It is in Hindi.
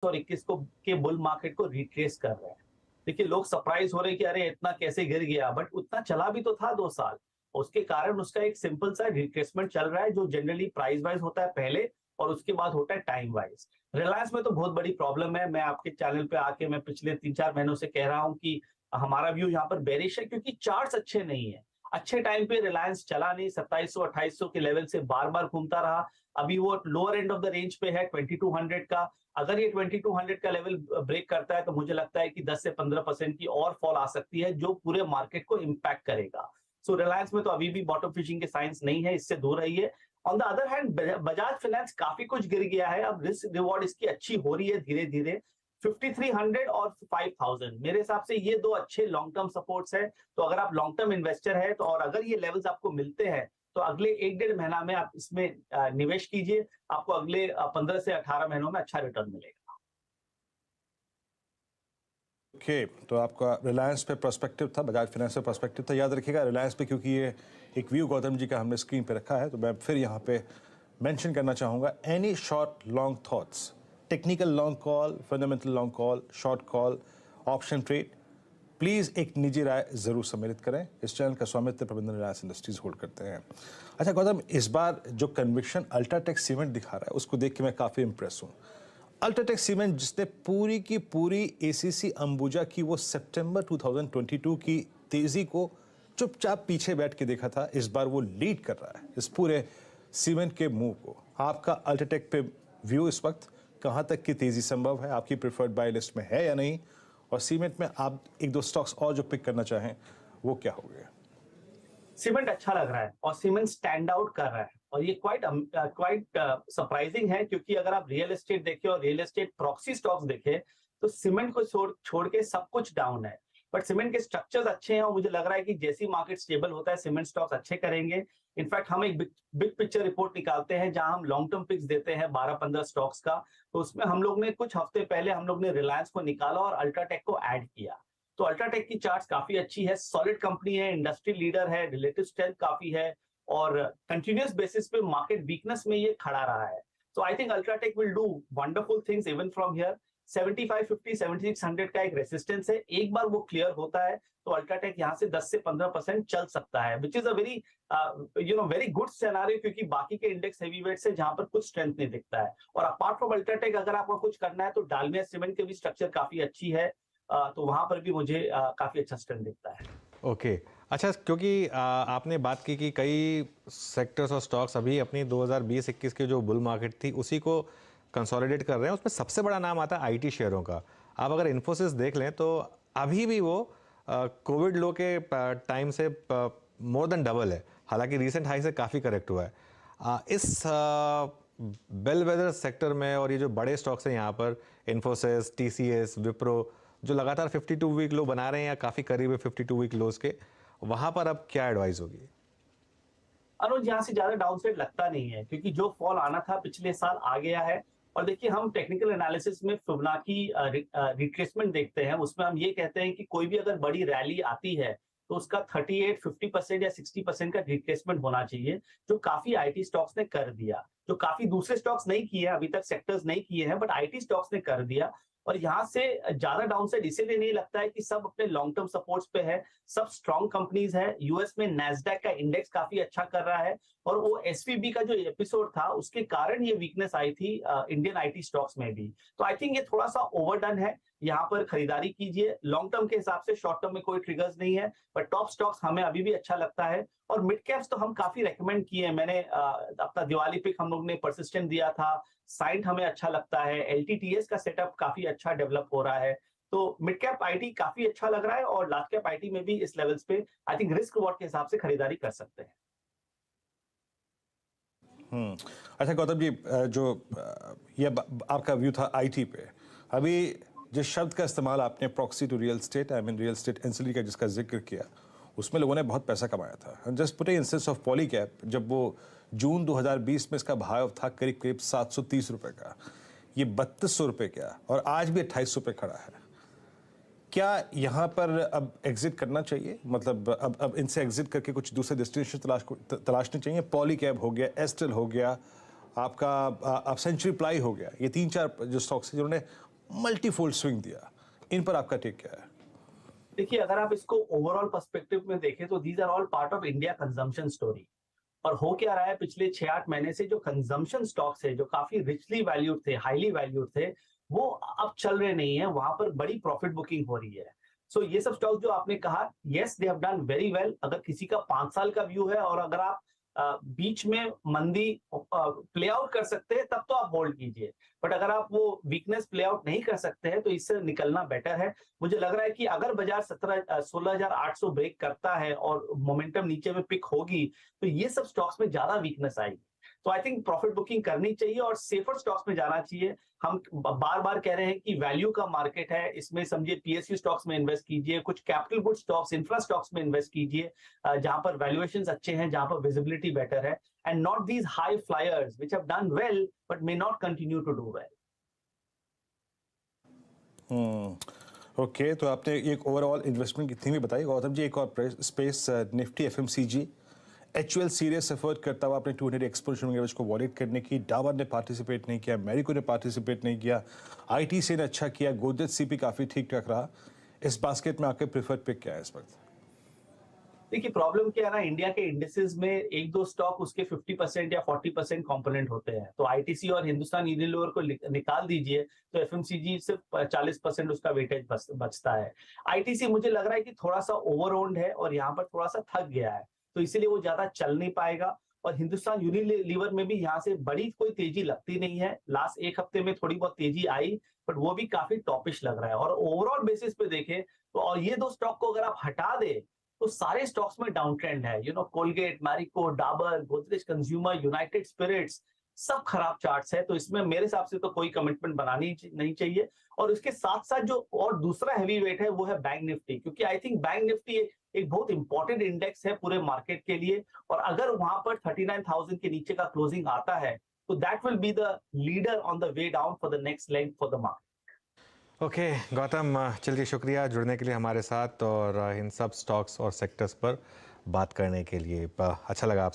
और 21 को के बुल मार्केट को रिट्रेस कर रहे हैं। देखिए, लोग सरप्राइज हो रहे हैं कि अरे इतना कैसे गिर गया, बट उतना चला भी तो था 2 साल। उसके कारण उसका एक सिंपल सा रिट्रेसमेंट चल रहा है, जो जनरली प्राइस वाइज होता है पहले, और उसके बाद होता है टाइम वाइज। रिलायंस में तो बहुत बड़ी प्रॉब्लम है। मैं आपके चैनल पे आके मैं पिछले 3-4 महीनों से कह रहा हूँ कि हमारा व्यू यहाँ पर बेरिश है, क्योंकि चार्ट्स अच्छे नहीं है। अच्छे टाइम पे रिलायंस चला नहीं, 2700-2800 के लेवल से बार बार घूमता रहा। अभी वो lower end of the range पे है 2200 का। अगर ये 2200 का लेवल ब्रेक करता है तो मुझे लगता है कि 10 से 15% की और फॉल आ सकती है, जो पूरे मार्केट को इम्पैक्ट करेगा। सो रिलायंस में तो अभी भी बॉटम फिशिंग के साइंस नहीं है, इससे दूर रहिए। On the other hand Bajaj finance काफी कुछ गिर गया है, अब रिस्क रिवॉर्ड इसकी अच्छी हो रही है धीरे धीरे। 5300 और 5000 मेरे हिसाब से ये दो अच्छे लॉन्ग टर्म सपोर्ट्स है। तो अगर आप लॉन्ग टर्म इन्वेस्टर है तो, और अगर ये लेवल्स आपको मिलते हैं, तो अगले 1-1.5 महीना में आप इसमें निवेश कीजिए। आपको अगले 15 से 18 महीनों में अच्छा रिटर्न मिलेगा। ओके, तो आपका रिलायंस पे पर्सपेक्टिव था, बजाज फाइनेंस पे पर्सपेक्टिव था। याद रखिएगा रिलायंस पे, क्योंकि ये एक व्यू गौतम जी का हमने स्क्रीन पे रखा है, तो मैं फिर यहाँ पे मेंशन करना चाहूँगा, any short long thoughts, technical long call, fundamental long call, short call, option trade, please एक निजी राय ज़रूर सम्मिलित करें। इस चैनल का स्वामित्व प्रबंधन रिलायंस इंडस्ट्रीज होल्ड करते हैं। अच्छा गौतम, इस बार जो कन्विक्शन अल्ट्राटेक सीमेंट दिखा रहा है, उसको देख के मैं काफ़ी इंप्रेस हूँ। अल्ट्राटेक सीमेंट जिसने पूरी की पूरी एसीसी अंबुजा की वो सितंबर 2022 की तेजी को चुपचाप पीछे बैठ के देखा था, इस बार वो लीड कर रहा है इस पूरे सीमेंट के मूव को। आपका अल्ट्राटेक पे व्यू इस वक्त, कहां तक की तेजी संभव है, आपकी प्रेफर्ड बाय लिस्ट में है या नहीं, और सीमेंट में आप एक दो स्टॉक्स और जो पिक करना चाहें वो क्या हो गया? सीमेंट अच्छा लग रहा है और सीमेंट स्टैंड आउट कर रहा है, और ये क्वाइट सरप्राइजिंग है, क्योंकि अगर आप रियल एस्टेट देखें और रियल एस्टेट प्रॉक्सी स्टॉक्स देखें, तो सीमेंट को छोड़ के सब कुछ डाउन है। बट सीमेंट के स्ट्रक्चर्स अच्छे हैं, और मुझे लग रहा है कि जैसी मार्केट स्टेबल होता है सीमेंट स्टॉक्स अच्छे करेंगे। इनफैक्ट हम एक बिग पिक्चर रिपोर्ट निकालते हैं, जहां हम लॉन्ग टर्म पिक्स देते हैं 12-15 स्टॉक्स का। तो उसमें हम लोग ने कुछ हफ्ते पहले हम लोग ने रिलायंस को निकाला और अल्ट्राटेक को ऐड किया। तो अल्ट्राटेक की चार्ट्स काफी अच्छी है, सॉलिड कंपनी है, इंडस्ट्री लीडर है, रिलेटिव स्ट्रेंथ काफी है, और कंटिन्यूअस बेसिस पे मार्केट वीकनेस में ये खड़ा रहा है। So I think UltraTech will do wonderful things even from here. 7550 7600 का एक रेसिस्टेंस है, एक बार वो क्लियर होता है तो अल्ट्राटेक यहाँ से 10 से 15% चल सकता है, which is a very very good scenario, क्योंकि बाकी के इंडेक्स हेवीवेट से जहां पर कुछ स्ट्रेंथ नहीं दिखता है। और अपार्ट फ्रॉम अल्ट्राटेक अगर आपको कुछ करना है तो डालमिया सीमेंट की भी स्ट्रक्चर काफी अच्छी है, तो वहां पर भी मुझे काफी अच्छा स्ट्रेंथ दिखता है। ओके अच्छा, क्योंकि आपने बात की कि कई सेक्टर्स और स्टॉक्स अभी अपनी 2020-21 की जो बुल मार्केट थी उसी को कंसोलिडेट कर रहे हैं, उसमें सबसे बड़ा नाम आता है आईटी शेयरों का। आप अगर इन्फोसिस देख लें तो अभी भी वो कोविड लो के टाइम से मोर देन डबल है, हालांकि रीसेंट हाई से काफ़ी करेक्ट हुआ है। इस बेलवेदर सेक्टर में, और ये जो बड़े स्टॉक्स हैं यहाँ पर, इन्फोसिस, टीसीएस, विप्रो, जो लगातार 52 वीक लो बना रहे हैं या काफ़ी करीब है 52 वीक लोज के, वहाँ पर अब क्या एडवाइस होगी? अनुज, यहाँ से ज्यादा डाउनसाइड लगता नहीं है, क्योंकि जो फॉल आना था पिछले साल आ गया है। और देखिए, हम टेक्निकल एनालिसिस में फिबोनाची रिट्रेसमेंट देखते हैं, उसमें हम ये कहते हैं कि कोई भी अगर बड़ी रैली आती है तो उसका 38-50% या 60% का रिट्रेसमेंट होना चाहिए, जो काफी आईटी स्टॉक्स ने कर दिया, जो काफी दूसरे स्टॉक्स नहीं किए हैं, अभी तक सेक्टर्स नहीं किए हैं, बट आईटी स्टॉक्स ने कर दिया। और यहाँ से ज्यादा डाउनसाइड इसीलिए नहीं लगता है कि सब अपने लॉन्ग टर्म सपोर्ट्स पे है, सब स्ट्रॉन्ग कंपनीज है। यूएस में नैस्डैक का इंडेक्स काफी अच्छा कर रहा है, और वो एसवीबी का जो एपिसोड था उसके कारण ये वीकनेस आई थी इंडियन आईटी स्टॉक्स में भी। तो आई थिंक ये थोड़ा सा ओवरडन है, यहाँ पर खरीदारी कीजिए लॉन्ग टर्म के हिसाब से, शॉर्ट टर्म में कोई ट्रिगर्स नहीं है। बट टॉप स्टॉक्स हमें अभी भी अच्छा लगता है, और मिड कैप्स तो हम काफी रेकमेंड किए हैं। मैंने अपना दिवाली पिक हम लोग ने परसिस्टेंट दिया था, साइंट हमें अच्छा लगता है, एलटीटीएस का सेटअप काफी अच्छा डेवलप हो रहा है। तो मिड कैप आईटी काफी अच्छा लग रहा है, और लार्ज कैप आईटी में भी इस लेवल्स पे आई थिंक रिस्क रिवॉर्ड के हिसाब से खरीदारी कर सकते हैं। अच्छा गौतम जी, जो ये आपका व्यू था आईटी पे, अभी जिस शब्द का इस्तेमाल आपने proxy to real estate, I mean real estate ancillary का जिसका जिक्र किया, उसमें लोगों ने बहुत पैसा कमाया था। Just put instance of Polycab, जब वो जून 2020 में इसका भाव था करीब करीब 730 रुपए का, ये 3200 रुपए का, और आज भी 2800 रुपये खड़ा है। क्या यहाँ पर अब एग्जिट करना चाहिए? मतलब अब इनसे एग्जिट करके कुछ दूसरे डेस्टिनेशन तलाशने चाहिए? पॉलीकैब हो गया, एस्टेल हो गया, आपका अब सेंचुरी प्लाई हो गया, ये 3-4 जो स्टॉक्स हैं जिन्होंने मल्टीफोल्ड स्विंग दिया, इन पर आपका टेक क्या है? देखिए, अगर आप इसको ओवरऑल पर्सपेक्टिव में देखें तो these are all part of India consumption story. और हो क्या रहा है, पिछले 6-8 महीने से जो कंजम्पशन स्टॉक्स है, जो काफी रिचली वैल्यूड थे, हाईली वैल्यूड थे, वो अब चल रहे नहीं है, वहां पर बड़ी प्रॉफिट बुकिंग हो रही है। सो ये सब स्टॉक जो आपने कहा, yes they have done very well. अगर किसी का 5 साल का व्यू है और अगर आप बीच में मंदी प्ले आउट कर सकते हैं, तब तो आप होल्ड कीजिए। बट अगर आप वो वीकनेस प्ले आउट नहीं कर सकते हैं तो इससे निकलना बेटर है। मुझे लग रहा है कि अगर बाजार 16,800 ब्रेक करता है और मोमेंटम नीचे में पिक होगी, तो ये सब स्टॉक्स में ज्यादा वीकनेस आएगी। तो आई थिंक प्रॉफिट बुकिंग करनी चाहिए और सेफर स्टॉक्स में जाना चाहिए। हम बार बार कह रहे हैं कि वैल्यू का मार्केट है, इसमें समझिए पीएसयू स्टॉक्स में इन्वेस्ट कीजिए, कुछ capital good stocks, infra stocks में इन्वेस्ट कीजिए, जहां पर वैल्यूएशंस अच्छे हैं, जहां पर विजिबिलिटी बेटर है, and not these high flyers which have done well but may not continue to do well. Okay, तो आपने एक ओवरऑल इन्वेस्टमेंट की थीम भी बताई। गौतम जी, एक और space Nifty FMCG, HUL serious effort करता हुआ अपने 200 एक्सपोजर एवरेज को वॉलेट करने की। डाबर ने पार्टिसिपेट नहीं किया, मैरिको ने पार्टिसिपेट नहीं किया, आईटीसी ने अच्छा किया, गोदरेज सीपी काफ़ी ठीक ठाक रहा। इस बास्केट में आपके प्रीफर्ड पिक क्या है इस वक्त? देखिए, प्रॉब्लम क्या है ना, इंडिया के इंडिसेस में एक दो स्टॉक उसके 50% या 40% कंपोनेंट होते हैं। तो आईटीसी और हिंदुस्तान यूनिलीवर को निकाल दीजिए तो एफएमसीजी सिर्फ 40% उसका वेटेज बचता है। आईटीसी मुझे लग रहा है कि थोड़ा सा ओवर ओन्ड है और यहाँ पर थोड़ा सा थक गया है, तो इसीलिए वो ज्यादा चल नहीं पाएगा। और हिंदुस्तान यूनिलीवर में भी यहाँ से बड़ी कोई तेजी लगती नहीं है। लास्ट एक हफ्ते में थोड़ी बहुत तेजी आई, बट वो भी काफी टॉपिश लग रहा है। और ओवरऑल बेसिस पे देखें तो, और ये दो स्टॉक को अगर आप हटा दे तो सारे स्टॉक्स में डाउन ट्रेंड है। Colgate, Marico, Dabur, Godrej consumer, United Spirits, सब खराब चार्ट्स है। तो इसमें मेरे हिसाब से तो कोई कमिटमेंट बनानी नहीं चाहिए। और उसके साथ साथ जो और दूसरा हैवी वेट है वो है बैंक निफ्टी, क्योंकि आई थिंक बैंक निफ्टी एक बहुत इंपॉर्टेंट इंडेक्स है पूरे मार्केट के लिए। और अगर वहां पर 39,000 के नीचे का क्लोजिंग आता है तो that will be the leader on the way down for the next leg for the market. Okay Gautam, चलिए शुक्रिया जुड़ने के लिए हमारे साथ और इन सब स्टॉक्स और सेक्टर्स पर बात करने के लिए। अच्छा लगा आपसे।